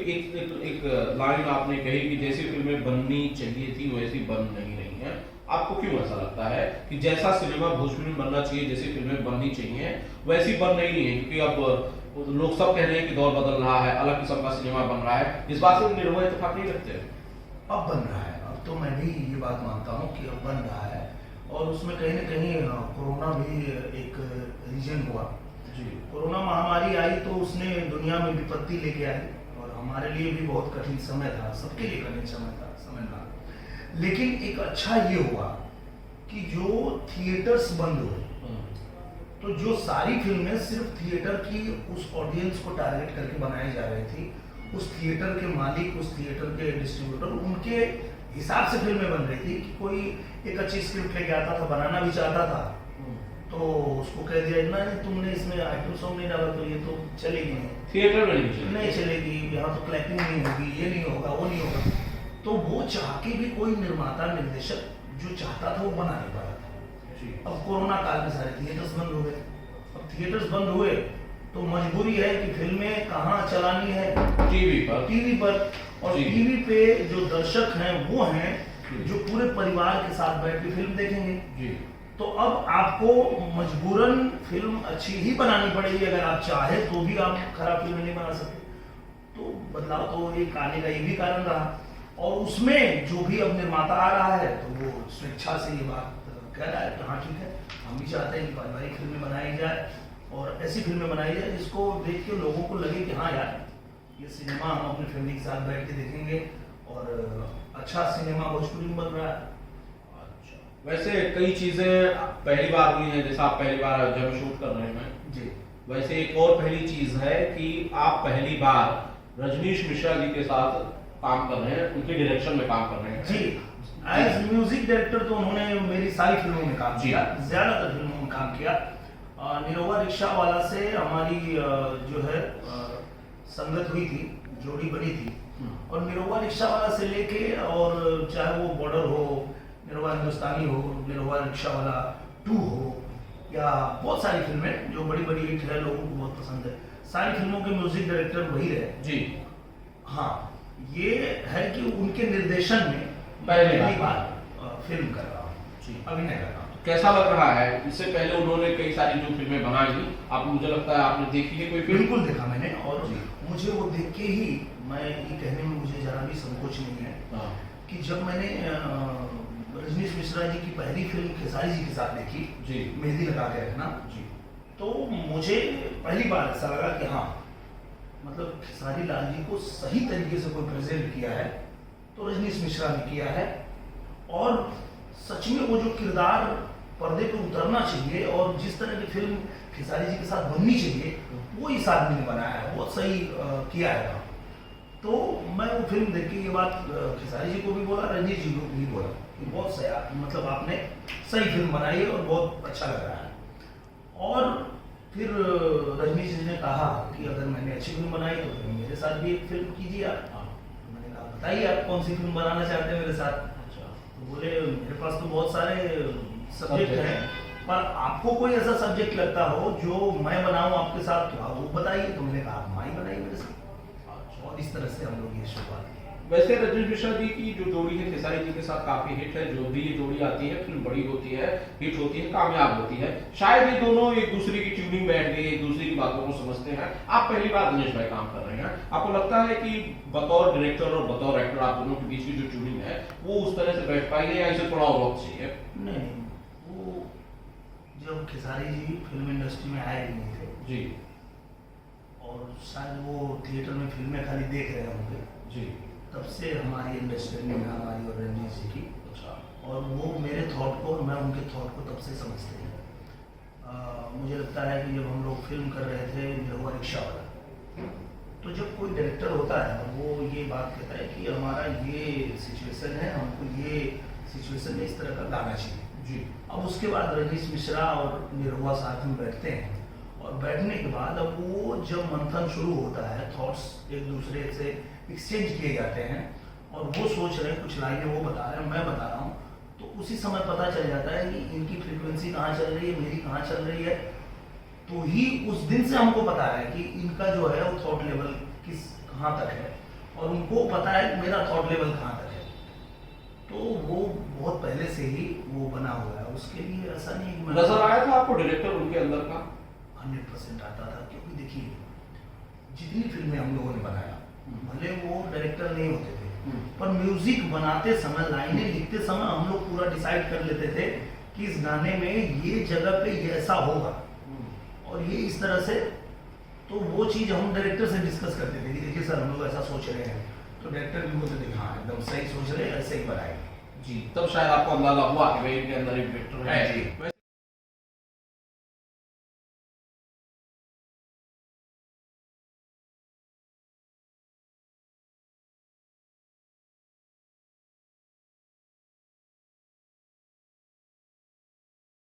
एक लाइन आपने कही कि जैसी फिल्में बननी चाहिए थी वैसी बन नहीं रही हैं। आपको क्यों ऐसा लगता है कि जैसा सिनेमा भोजपुरी में बनना चाहिए, जैसी फिल्में बननी चाहिए वैसी बन नहीं रही है? क्योंकि अब लोग सब कह रहे हैं कि दौर बदल रहा है, अलग किस्म का सिनेमा बन रहा है, इस बात से निर्भय इत्तेफाक नहीं रखते? अब बन रहा है, अब तो मैं भी ये बात मानता हूँ कि अब बन रहा है, और उसमें कहीं ना कहीं कोरोना भी एक रीजन हुआ। जी। कोरोना महामारी आई तो उसने दुनिया में विपत्ति लेके आई, और हमारे लिए भी बहुत कठिन समय था, सबके लिए कठिन समय था, लेकिन एक अच्छा ये हुआ कि जो थिएटर्स बंद हुए, तो जो सारी फिल्में सिर्फ थिएटर की उस ऑडियंस को टारगेट करके बनाई जा रही थी, उस थिएटर के मालिक, उस थिएटर के डिस्ट्रीब्यूटर, उनके हिसाब से फिल्में बन रही थी कि कोई एक अच्छी स्क्रिप्ट लेके आता था, बनाना भी चाहता था, तो उसको कह दिया ना तुमने इसमें आइटम सॉन्ग नहीं डाला तो ये तो चलेगी नहीं, थिएटर में नहीं चलेगी, यहाँ तो क्लैपिंग नहीं होगी, ये नहीं होगा, वो नहीं होगा। तो वो चाह के भी कोई निर्माता निर्देशक जो चाहता था वो बना नहीं पाया था। अब कोरोना काल में सारे थिएटर्स बंद हो गए, अब थिएटर्स बंद हुए तो मजबूरी है कि फिल्में कहाँ चलानी है, टीवी पर। और टीवी पे जो दर्शक हैं वो हैं जो पूरे परिवार के साथ बैठ के फिल्म देखेंगे। तो अब आपको मजबूरन फिल्म अच्छी ही बनानी पड़ेगी, अगर आप चाहे तो भी आप खराब फिल्म नहीं बना सकते। तो बदलाव तो एक आने का ये भी कारण रहा, और उसमें जो भी अब निर्माता आ रहा है तो वो स्वेच्छा से ये बात कह रहा है कि हाँ ठीक है, हम भी चाहते हैं कि पारिवारिक फिल्में बनाई जाए, और ऐसी फिल्में बनाई जाए जिसको देख के लोगों को लगे कि हाँ यार ये सिनेमा हम अपनी फैमिली के साथ बैठ के देखेंगे, और अच्छा सिनेमा भोजपुरी में बन रहा है। वैसे कई चीजें पहली बार हुई हैं, जैसा आप पहली बार जब शूट कर रहे हैं जी, वैसे एक और पहली चीज है कि आप पहली बार रजनीश मिश्रा जी के साथ काम कर रहे हैं, उनके डायरेक्शन में काम कर रहे हैं। जी, एज म्यूजिक डायरेक्टर तो उन्होंने मेरी सारी फिल्मों में काम किया, ज्यादातर फिल्मों में काम किया। निरोवा रिक्शा वाला से हमारी जो है संगत हुई थी, जोड़ी बनी थी, और निरोवा रिक्शा वाला से लेके और चाहे वो बॉर्डर हो, निरोवा हिंदुस्तानी हो, निरोवा रिक्शा वाला 2 हो, या बहुत सारी फिल्में जो बड़ी बड़ी हिट है, लोगों को बहुत पसंद है, सारी फिल्मों के म्यूजिक डायरेक्टर वही रहे जी। हाँ, ये है कि उनके निर्देशन में पहली बार फिल्म कर रहा हूँ, अभिनय कर रहा हूँ। कैसा लग रहा है? इससे पहले उन्होंने कई सारी जो फिल्में बनाई, आप मुझे लगता है आपने देखी है कोई फिल्म? बिल्कुल देखा मैंने, और मुझे वो देख के ही मैं ये कहने में मुझे जरा भी संकोच नहीं है कि जब मैंने रजनीश मिश्रा जी की पहली फिल्म खेसारी जी के साथ देखी जी, मेहंदी लगा के रखना जी, तो मुझे पहली बार ऐसा लगा कि हाँ, मतलब खेसारी लाल जी को सही तरीके से कोई प्रेजेंट किया है तो रजनीश मिश्रा ने किया है, और सच में वो जो किरदार पर्दे पे उतरना चाहिए और जिस तरह की फिल्म खेसारी जी के साथ बननी चाहिए वो इस आदमी ने बनाया है, बहुत सही किया है। तो मैं वो फिल्म देख के ये बात खेसारी जी को भी बोला, रजनीश जी को भी बोला कि बहुत सही, मतलब आपने सही फिल्म बनाई है और बहुत अच्छा लग रहा है। और फिर रजनीश जी ने कहा कि अगर मैंने अच्छी फिल्म बनाई तो फिर मेरे साथ भी एक फिल्म कीजिए आप। तो मैंने कहा बताइए आप कौन सी फिल्म बनाना चाहते हैं मेरे साथ। तो बोले मेरे पास तो बहुत सारे सब्जेक्ट हैं, पर आपको कोई ऐसा सब्जेक्ट लगता हो जो मैं बनाऊं आपके साथ तो आप वो बताइए। तो मैंने कहा आप माई बनाइए मेरे साथ, और इस तरह से हम लोग ये शुरुआत की। वैसे रजनीश मिश्रा जी की जो जोड़ी है खेसारी जी के साथ काफी हिट है, जो भी ये जोड़ी आती है फिल्म बड़ी होती है, हिट होती है, कामयाब होती है। शायद ये दोनों एक दूसरे की ट्यूनिंग बैठ गई, एक दूसरे की बातों को समझते हैं। आप पहली बार रजनीश भाई काम कर रहे हैं, आपको लगता है कि बतौर डायरेक्टर और बतौर एक्टर आप दोनों के बीच की जो ट्यूनिंग है वो उस तरह से बैठ पाई है या इसे थोड़ा और वक्त चाहिए? नहीं, वो जब खेसारी जी फिल्म इंडस्ट्री में आए नहीं थे जी, और शायद वो थिएटर में फिल्में खाली देख रहे होंगे जी, तब से हमारी अंडरस्टैंडिंग है हमारी और रजनीश जी की। और वो मेरे थॉट को और मैं उनके थॉट को तब से समझते हैं। मुझे लगता है कि जब हम लोग फिल्म कर रहे थे निरहुआ रिक्शा वाला, तो जब कोई डायरेक्टर होता है वो ये बात कहता है कि हमारा ये सिचुएशन है, हमको ये सिचुएशन में इस तरह का गाना चाहिए जी। अब उसके बाद रजनीश मिश्रा और निरहुआ साथ में बैठते हैं, और बैठने के बाद अब वो जब मंथन शुरू होता है, थॉट्स एक दूसरे से एक्सचेंज किए जाते हैं, और वो सोच रहे हैं कुछ लाइनें वो बता रहे हैं, मैं बता रहा हूँ, तो उसी समय पता चल जाता है कि इनकी फ्रीक्वेंसी कहाँ चल रही है, मेरी कहाँ चल रही है। तो ही उस दिन से हमको पता है कि इनका जो है वो थॉट लेवल किस कहाँ तक है, और उनको पता है कि मेरा थॉट लेवल कहाँ तक है, तो वो बहुत पहले से ही वो बना हुआ है। उसके लिए ऐसा नहीं कि नजर आया था आपको डायरेक्टर उनके अंदर का? 100% आता था, क्योंकि देखिए जितनी फिल्में हम लोगों ने बनाया, भले वो डायरेक्टर नहीं होते थे, पर म्यूजिक बनाते समय, लाइनें लिखते समय हम लोग पूरा डिसाइड कर लेते थे कि इस गाने में ये जगह पे ये ऐसा होगा और ये इस तरह से। तो वो चीज हम डायरेक्टर से डिस्कस करते थे कि देखिए सर हम लोग ऐसा सोच रहे हैं, तो डायरेक्टर भी बोलते थे हाँ एकदम सही सोच रहे हैं, ऐसे ही बनाएंगे। जी, तब शायद आपको अंदाजा हुआ कि भाई इनके अंदर एक डायरेक्टर है। जी।